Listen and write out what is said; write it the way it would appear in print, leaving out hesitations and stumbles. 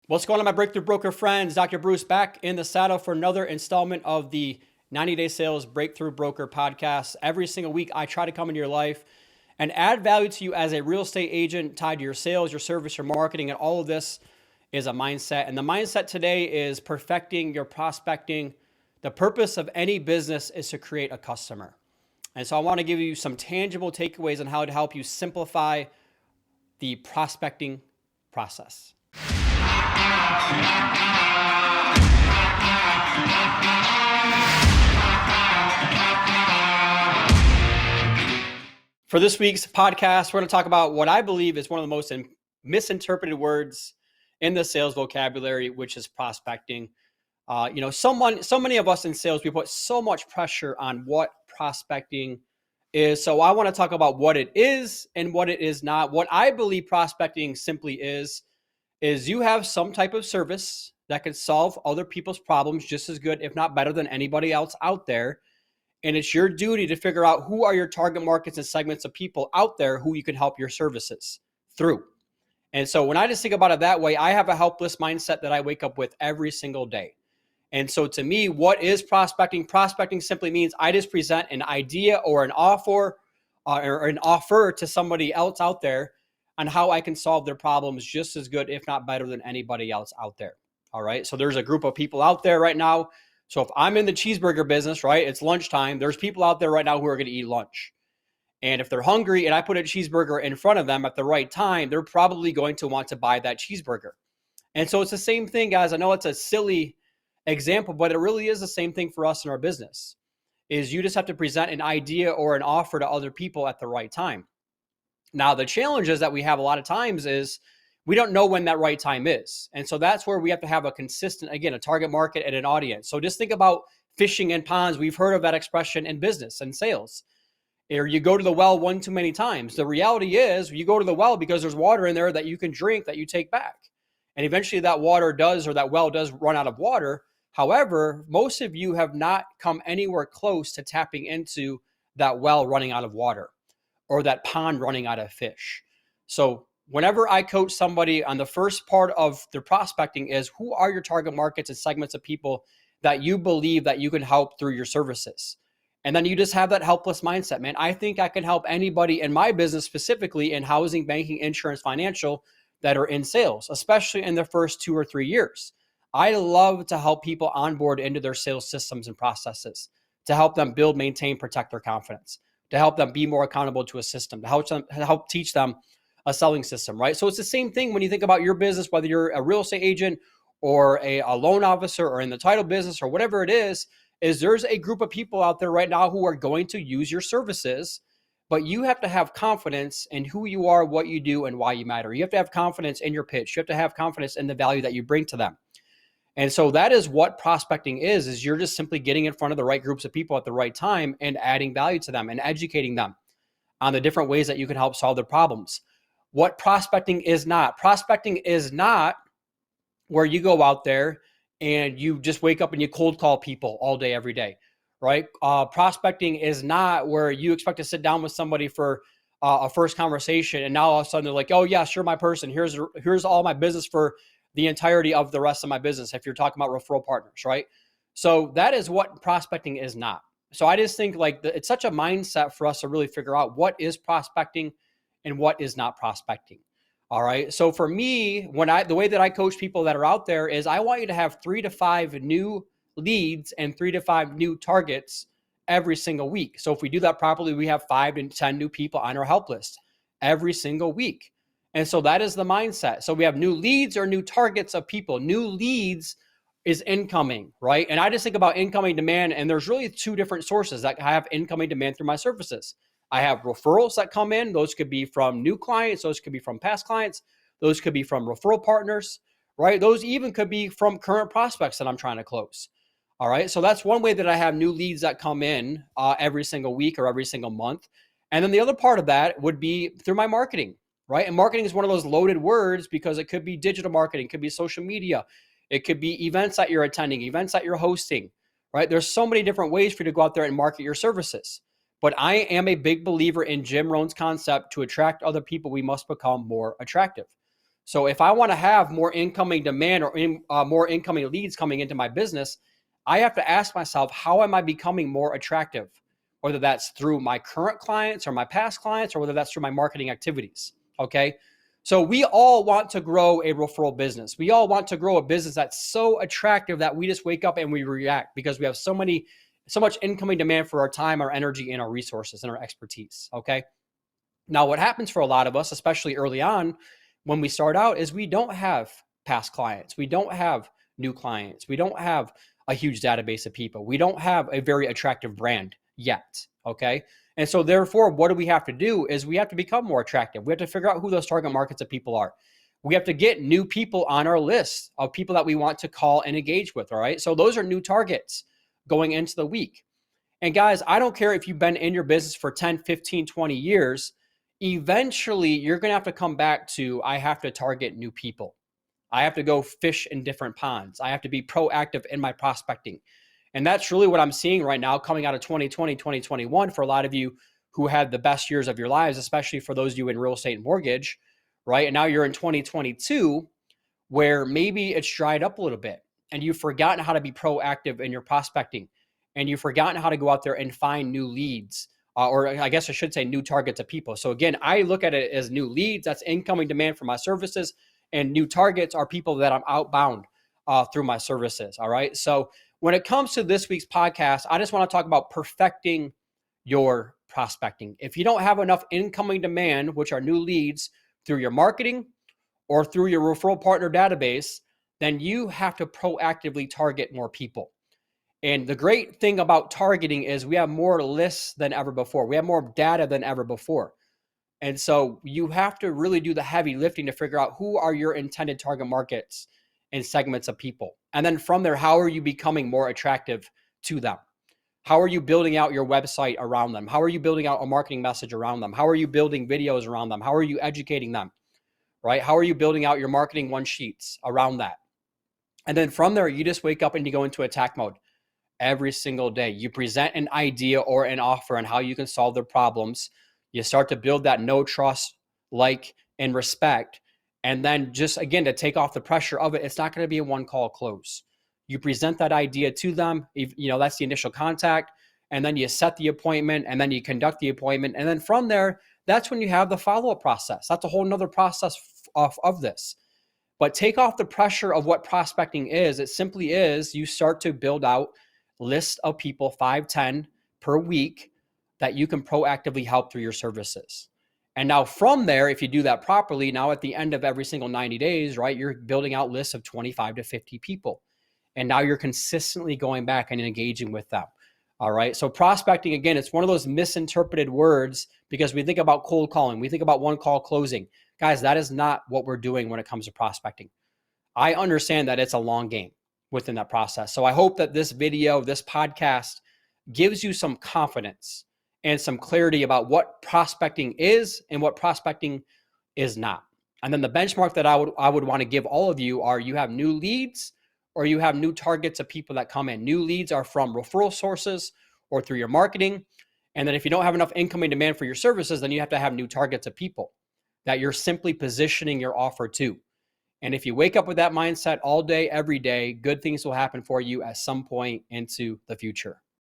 What's going on, my Breakthrough Broker friends? Dr. Bruce back in the saddle for another installment of the 90-Day Sales Breakthrough Broker podcast. Every single week, I try to come into your life and add value to you as a real estate agent tied to your sales, your service, your marketing, and all of this is a mindset. And the mindset today is perfecting your prospecting. The purpose of any business is to create a customer. And so I want to give you some tangible takeaways on how to help you simplify the prospecting process. For this week's podcast, we're going to talk about what I believe is one of the most misinterpreted words in the sales vocabulary, which is prospecting. So many of us in sales, we put so much pressure on what prospecting is. So I want to talk about what it is and what it is not. What I believe prospecting simply is you have some type of service that can solve other people's problems just as good, if not better than anybody else out there. And it's your duty to figure out who are your target markets and segments of people out there who you can help your services through. And so when I just think about it that way, I have a helpless mindset that I wake up with every single day. And so to me, what is prospecting? Prospecting simply means I just present an idea or an offer to somebody else out there on how I can solve their problems just as good, if not better than anybody else out there. All right. So there's a group of people out there right now. So if I'm in the cheeseburger business, right, it's lunchtime. There's people out there right now who are going to eat lunch. And if they're hungry and I put a cheeseburger in front of them at the right time, they're probably going to want to buy that cheeseburger. And so it's the same thing, guys. I know it's a silly example, but it really is the same thing for us in our business. Is you just have to present an idea or an offer to other people at the right time. Now, the challenges that we have a lot of times is we don't know when that right time is. And so that's where we have to have a consistent, again, a target market and an audience. So just think about fishing in ponds. We've heard of that expression in business and sales. Or you go to the well one too many times. The reality is you go to the well because there's water in there that you can drink that you take back. And eventually that well does run out of water. However, most of you have not come anywhere close to tapping into that well running out of water or that pond running out of fish. So whenever I coach somebody on the first part of their prospecting is who are your target markets and segments of people that you believe that you can help through your services. And then you just have that helpless mindset, man. I think I can help anybody in my business, specifically in housing, banking, insurance, financial, that are in sales, especially in the first 2 or 3 years. I love to help people onboard into their sales systems and processes, to help them build, maintain, protect their confidence, to help them be more accountable to a system, to help teach them a selling system, right? So it's the same thing when you think about your business, whether you're a real estate agent or a loan officer or in the title business or whatever it is there's a group of people out there right now who are going to use your services, but you have to have confidence in who you are, what you do, and why you matter. You have to have confidence in your pitch. You have to have confidence in the value that you bring to them. And so that is what prospecting is you're just simply getting in front of the right groups of people at the right time and adding value to them and educating them on the different ways that you can help solve their problems. What prospecting is not where you go out there and you just wake up and you cold call people all day, every day, right? Prospecting is not where you expect to sit down with somebody for a first conversation and now all of a sudden they're like, oh yeah, sure, my person. Here's all my business for the entirety of the rest of my business. If you're talking about referral partners, right? So that is what prospecting is not. So I just think it's such a mindset for us to really figure out what is prospecting and what is not prospecting. All right. So for me, the way that I coach people that are out there is I want you to have 3 to 5 new leads and 3 to 5 new targets every single week. So if we do that properly, we have 5 to 10 new people on our help list every single week. And so that is the mindset. So we have new leads or new targets of people. New leads is incoming, right? And I just think about incoming demand, and there's really 2 different sources that I have incoming demand through my services. I have referrals that come in. Those could be from new clients. Those could be from past clients. Those could be from referral partners, right? Those even could be from current prospects that I'm trying to close. All right. So that's one way that I have new leads that come in every single week or every single month. And then the other part of that would be through my marketing, right? And marketing is one of those loaded words because it could be digital marketing, it could be social media, it could be events that you're attending, events that you're hosting, right? There's so many different ways for you to go out there and market your services. But I am a big believer in Jim Rohn's concept: to attract other people, we must become more attractive. So if I want to have more incoming demand or more incoming leads coming into my business, I have to ask myself, how am I becoming more attractive? Whether that's through my current clients or my past clients, or whether that's through my marketing activities. Okay. So we all want to grow a referral business. We all want to grow a business that's so attractive that we just wake up and we react because we have so much incoming demand for our time, our energy, and our resources and our expertise. Okay. Now, what happens for a lot of us, especially early on when we start out, is we don't have past clients. We don't have new clients. We don't have a huge database of people. We don't have a very attractive brand yet. Okay. And so therefore, what do we have to do is we have to become more attractive. We have to figure out who those target markets of people are. We have to get new people on our list of people that we want to call and engage with. All right. So those are new targets going into the week. And guys, I don't care if you've been in your business for 10, 15, 20 years. Eventually, you're going to have to come back to, I have to target new people. I have to go fish in different ponds. I have to be proactive in my prospecting. And that's really what I'm seeing right now coming out of 2020, 2021 for a lot of you who had the best years of your lives, especially for those of you in real estate and mortgage, right? And now you're in 2022 where maybe it's dried up a little bit and you've forgotten how to be proactive in your prospecting and you've forgotten how to go out there and find new leads. Or I guess I should say new targets of people. So again, I look at it as new leads. That's incoming demand for my services. And new targets are people that I'm outbound through my services. All right. So when it comes to this week's podcast, I just want to talk about perfecting your prospecting. If you don't have enough incoming demand, which are new leads through your marketing or through your referral partner database, then you have to proactively target more people. And the great thing about targeting is we have more lists than ever before. We have more data than ever before. And so you have to really do the heavy lifting to figure out who are your intended target markets and segments of people. And then from there, how are you becoming more attractive to them? How are you building out your website around them? How are you building out a marketing message around them? How are you building videos around them? How are you educating them, right? How are you building out your marketing one sheets around that? And then from there, you just wake up and you go into attack mode. Every single day, you present an idea or an offer on how you can solve their problems. You start to build that know, trust, like, and respect. And then just again, to take off the pressure of it, it's not going to be a one call close. You present that idea to them. That's the initial contact. And then you set the appointment and then you conduct the appointment. And then from there, that's when you have the follow-up process. That's a whole nother process of this. But take off the pressure of what prospecting is. It simply is you start to build out list of people, 5, 10 per week that you can proactively help through your services. And now from there, if you do that properly, now at the end of every single 90 days, right, you're building out lists of 25 to 50 people. And now you're consistently going back and engaging with them. All right. So prospecting, again, it's one of those misinterpreted words because we think about cold calling. We think about one call closing. Guys, that is not what we're doing when it comes to prospecting. I understand that it's a long game within that process. So I hope that this video, this podcast gives you some confidence and some clarity about what prospecting is and what prospecting is not. And then the benchmark that I would want to give all of you are you have new leads or you have new targets of people that come in. New leads are from referral sources or through your marketing. And then if you don't have enough incoming demand for your services, then you have to have new targets of people that you're simply positioning your offer to. And if you wake up with that mindset all day, every day, good things will happen for you at some point into the future.